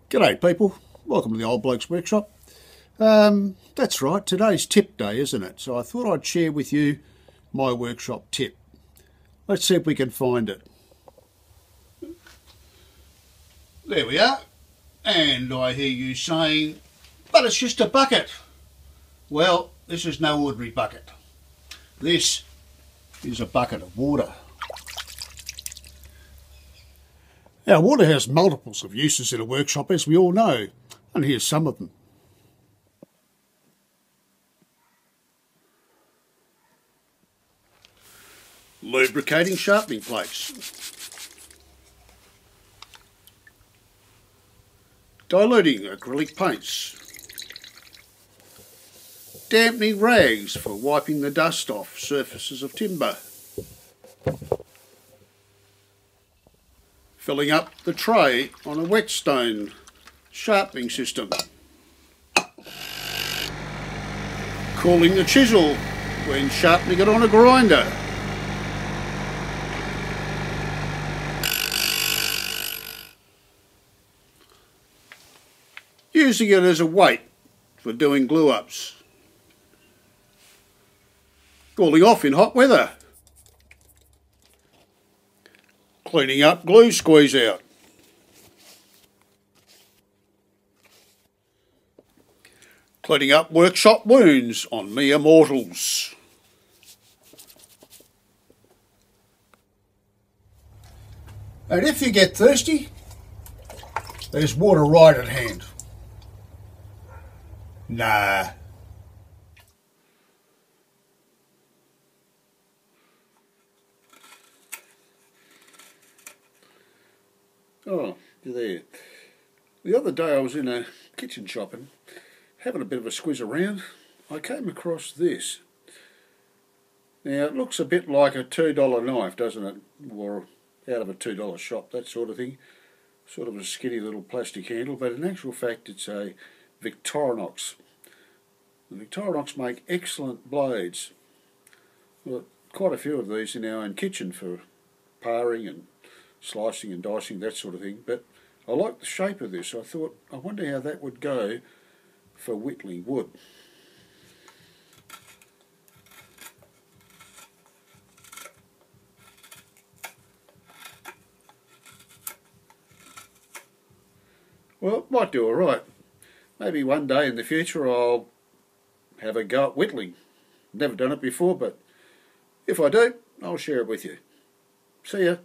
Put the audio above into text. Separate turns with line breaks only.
G'day people, welcome to the Old Blokes Workshop. That's right, today's tip day, isn't it? So I thought I'd share with you my workshop tip. Let's see if we can find it. There we are. And I hear you saying, but it's just a bucket. Well, this is no ordinary bucket. This is a bucket of water. Now, water has multiples of uses in a workshop, as we all know, and here's some of them. Lubricating sharpening plates. Diluting acrylic paints. Dampening rags for wiping the dust off surfaces of timber. Filling up the tray on a whetstone sharpening system. Cooling the chisel when sharpening it on a grinder. Using it as a weight for doing glue-ups. Cooling off in hot weather. Cleaning up glue squeeze out. Cleaning up workshop wounds on mere mortals. And if you get thirsty, there's water right at hand. Nah. Oh, you're there. The other day I was in a kitchen shopping, having a bit of a squiz around. I came across this. Now it looks a bit like a $2 knife, doesn't it? Or out of a $2 shop, that sort of thing. Sort of a skinny little plastic handle, but in actual fact it's a Victorinox. The Victorinox make excellent blades. We've got quite a few of these in our own kitchen for paring and slicing and dicing, that sort of thing, but I like the shape of this. I thought, I wonder how that would go for whittling wood. Well, it might do alright. Maybe one day in the future I'll have a go at whittling. Never done it before, but if I do, I'll share it with you. See ya.